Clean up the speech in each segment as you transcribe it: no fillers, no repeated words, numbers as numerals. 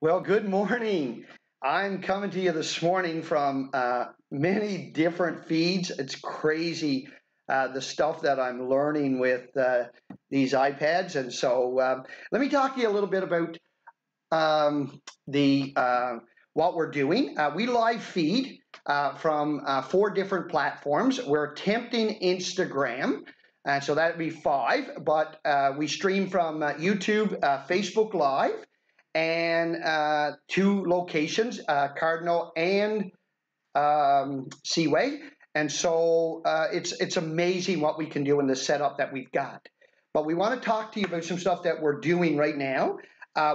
Well, good morning. I'm coming to you this morning from many different feeds. It's crazy the stuff that I'm learning with these iPads. And so let me talk to you a little bit about the what we're doing. We live feed from 4 different platforms. We're attempting Instagram. So that'd be 5, but we stream from YouTube, Facebook Live, and 2 locations, Cardinal and Seaway. And so it's amazing what we can do in the setup that we've got. But we want to talk to you about some stuff that we're doing right now.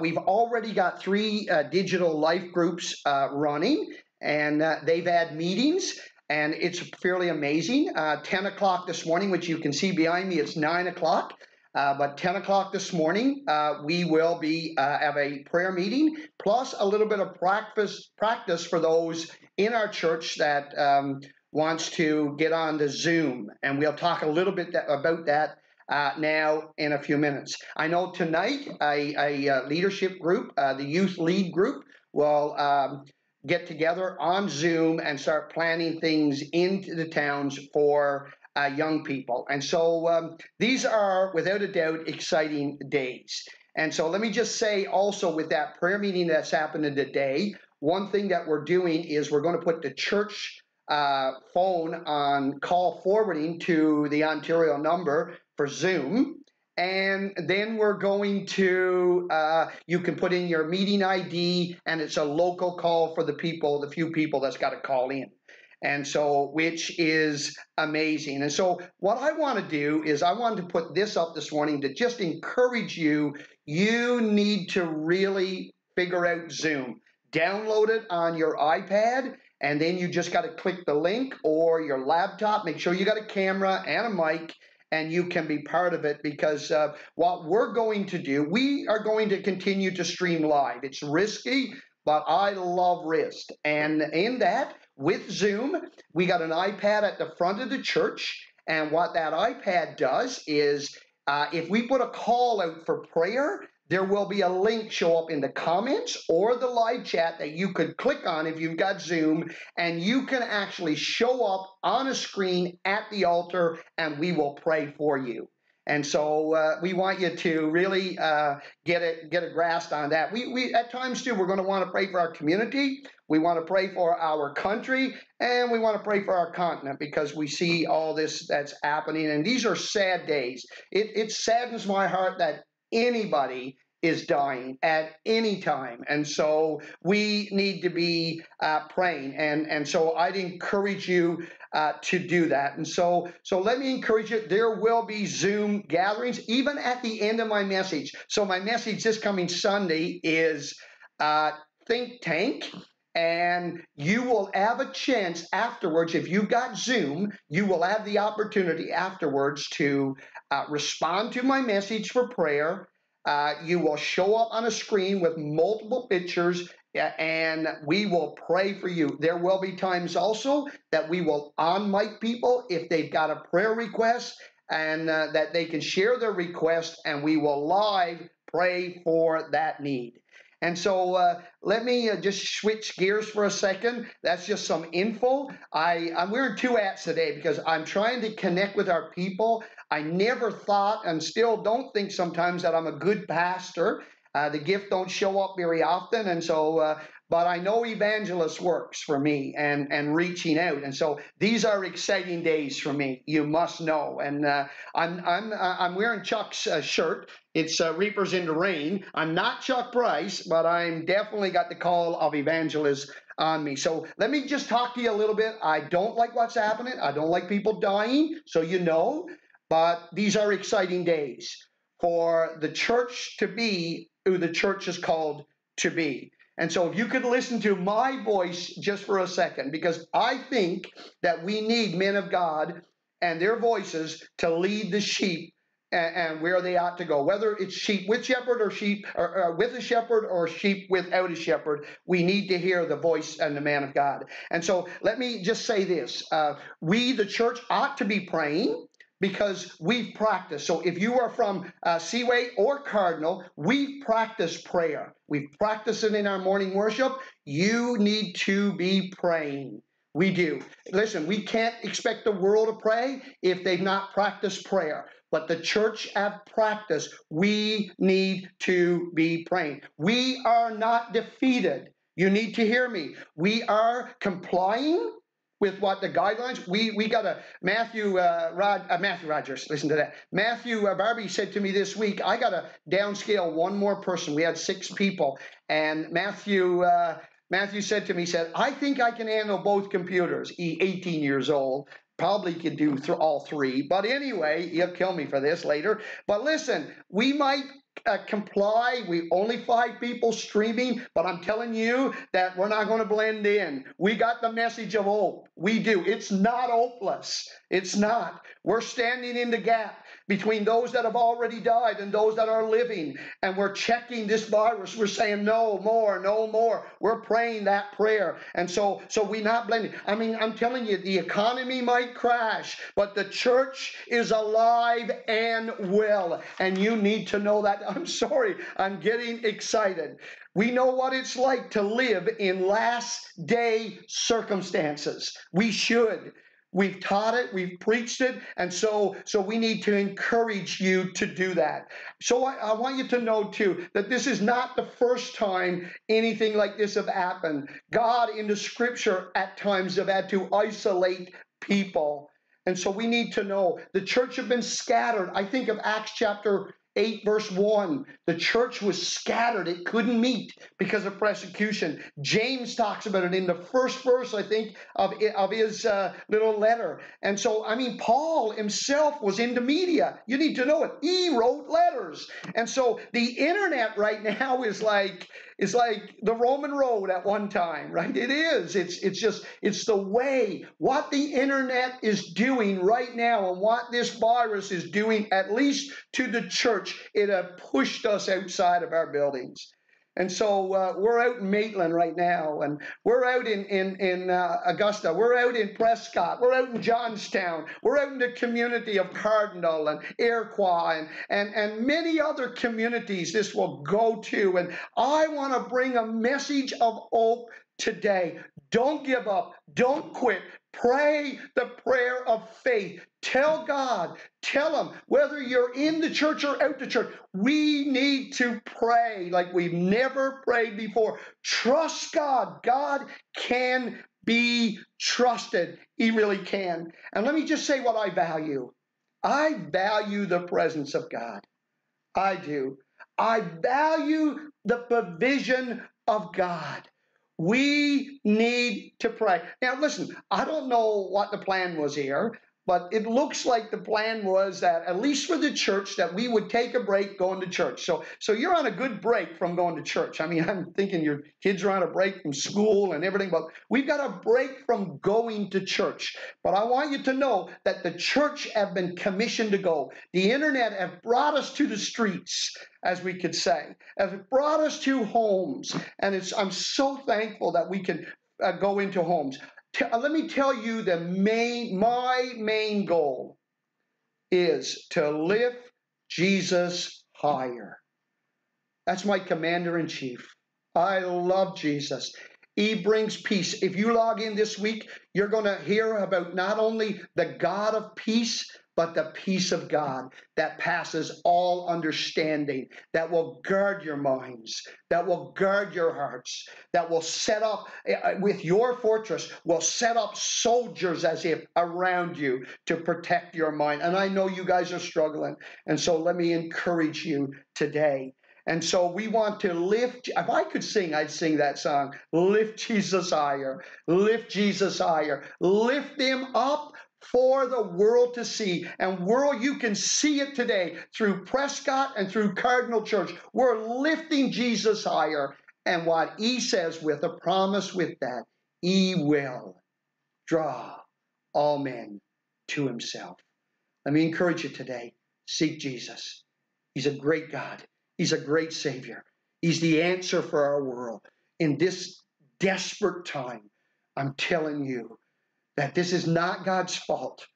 We've already got 3 digital life groups running, and they've had meetings, and it's fairly amazing. 10 o'clock this morning, which you can see behind me, it's 9 o'clock. But 10 o'clock this morning, we will be have a prayer meeting, plus a little bit of practice for those in our church that wants to get on the Zoom. And we'll talk a little bit about that now in a few minutes. I know tonight a leadership group, the youth lead group, will get together on Zoom and start planning things into the towns for young people. And so these are, without a doubt, exciting days. And so let me just say also, with that prayer meeting that's happening today, one thing that we're doing is we're going to put the church phone on call forwarding to the Ontario number for Zoom. And then we're going to, you can put in your meeting ID, and it's a local call for the few people that's got to call in. And so, which is amazing. And so what I want to do is I wanted to put this up this morning to just encourage you. You need to really figure out Zoom. Download it on your iPad, and then you just got to click the link, or your laptop. Make sure you got a camera and a mic, and you can be part of it, because what we're going to do, we are going to continue to stream live. It's risky, but I love risk. And in that, with Zoom, we got an iPad at the front of the church, and what that iPad does is if we put a call out for prayer, there will be a link show up in the comments or the live chat that you could click on if you've got Zoom, and you can actually show up on a screen at the altar, and we will pray for you. And so we want you to really get a grasp on that. We at times too, we're going to want to pray for our community. We want to pray for our country, and we want to pray for our continent, because we see all this that's happening. And these are sad days. It saddens my heart that anybody is dying at any time. And so we need to be praying. And so I'd encourage you to do that. And so let me encourage you, there will be Zoom gatherings, even at the end of my message. So my message this coming Sunday is Think Tank. And you will have a chance afterwards, if you've got Zoom, you will have the opportunity afterwards to respond to my message for prayer. You will show up on a screen with multiple pictures, and we will pray for you. There will be times also that we will on-mic people if they've got a prayer request, and that they can share their request, and we will live pray for that need. And so let me just switch gears for a second. That's just some info. I'm wearing 2 hats today because I'm trying to connect with our people. I never thought, and still don't think sometimes, that I'm a good pastor. The gift don't show up very often, and so but I know evangelist works for me, and reaching out. And so these are exciting days for me, you must know. And I'm wearing Chuck's shirt. It's Reapers in the Rain. I'm not Chuck Price, but I'm definitely got the call of evangelist on me. So let me just talk to you a little bit. I don't like what's happening. I don't like people dying, so you know. But these are exciting days for the church to be who the church is called to be. And so if you could listen to my voice just for a second, because I think that we need men of God and their voices to lead the sheep and where they ought to go, whether it's sheep with shepherd or sheep or with a shepherd or sheep without a shepherd. We need to hear the voice and the man of God. And so let me just say this. We, the church, ought to be praying, because we've practiced. So if you are from Seaway or Cardinal, we've practiced prayer. We've practiced it in our morning worship. You need to be praying. We do. Listen, we can't expect the world to pray if they've not practiced prayer. But the church have practiced. We need to be praying. We are not defeated. You need to hear me. We are complying with what the guidelines. We got a Matthew Rogers. Listen to that. Matthew Barbie said to me this week, I got to downscale one more person. We had 6 people, and Matthew said to me, I think I can handle both computers. He's 18 years old. Probably could do all 3. But anyway, he'll kill me for this later. But listen, we might comply. We only 5 people streaming, but I'm telling you that we're not going to blend in. We got the message of hope. We do. It's not hopeless. It's not. We're standing in the gap between those that have already died and those that are living, and we're checking this virus. We're saying no more, no more. We're praying that prayer, and so we're not blending. I mean, I'm telling you, the economy might crash, but the church is alive and well, and you need to know that. I'm sorry, I'm getting excited. We know what it's like to live in last day circumstances. We should. We've taught it, we've preached it, and so we need to encourage you to do that. So I want you to know too that this is not the first time anything like this have happened. God in the scripture at times have had to isolate people. And so we need to know the church have been scattered. I think of Acts chapter 8 verse 1. The church was scattered. It couldn't meet because of persecution. James talks about it in the first verse, I think, of his little letter. And so, I mean, Paul himself was in the media. You need to know it. He wrote letters. And so the internet right now is like the Roman road at one time, right? It is. It's the way. What the internet is doing right now and what this virus is doing, at least to the church, it has pushed us outside of our buildings. And so we're out in Maitland right now, and we're out in Augusta, we're out in Prescott, we're out in Johnstown, we're out in the community of Cardinal and Iroquois and many other communities this will go to. And I want to bring a message of hope today. Don't give up. Don't quit. Pray the prayer of faith. Tell God, tell Him, whether you're in the church or out the church, we need to pray like we've never prayed before. Trust God. God can be trusted. He really can. And let me just say what I value. I value the presence of God. I do. I value the provision of God. We need to pray. Now, listen, I don't know what the plan was here, but it looks like the plan was that, at least for the church, that we would take a break going to church. So you're on a good break from going to church. I mean, I'm thinking your kids are on a break from school and everything, but we've got a break from going to church. But I want you to know that the church have been commissioned to go. The internet have brought us to the streets, as we could say, have brought us to homes. And I'm so thankful that we can go into homes. Let me tell you my main goal is to lift Jesus higher. That's my commander-in-chief. I love Jesus. He brings peace. If you log in this week, you're going to hear about not only the God of peace, but the peace of God that passes all understanding, that will guard your minds, that will guard your hearts, that will set up, with your fortress, will set up soldiers as if around you to protect your mind. And I know you guys are struggling. And so let me encourage you today. And so we want to lift. If I could sing, I'd sing that song. Lift Jesus higher. Lift Jesus higher. Lift Him up for the world to see. And world, you can see it today through Prescott and through Cardinal Church. We're lifting Jesus higher. And what He says with a promise with that, He will draw all men to Himself. Let me encourage you today. Seek Jesus. He's a great God. He's a great Savior. He's the answer for our world. In this desperate time, I'm telling you that this is not God's fault.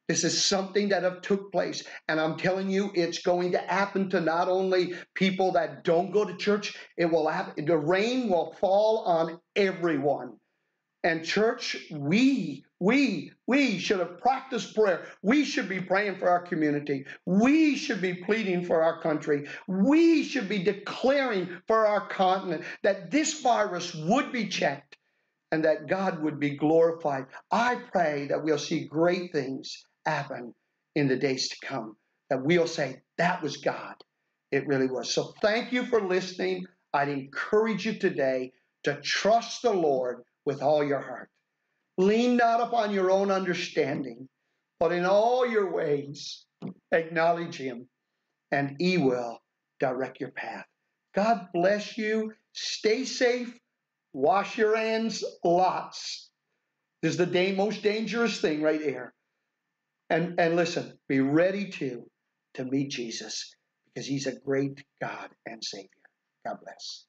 This is something that have took place. And I'm telling you, it's going to happen to not only people that don't go to church, it will happen. The rain will fall on everyone. And church, we should have practiced prayer. We should be praying for our community. We should be pleading for our country. We should be declaring for our continent that this virus would be checked and that God would be glorified. I pray that we'll see great things happen in the days to come, that we'll say, that was God. It really was. So thank you for listening. I'd encourage you today to trust the Lord with all your heart. Lean not upon your own understanding, but in all your ways acknowledge Him, and He will direct your path. God bless you. Stay safe. Wash your hands lots. This is the most dangerous thing right here. And listen, be ready to meet Jesus, because He's a great God and Savior. God bless.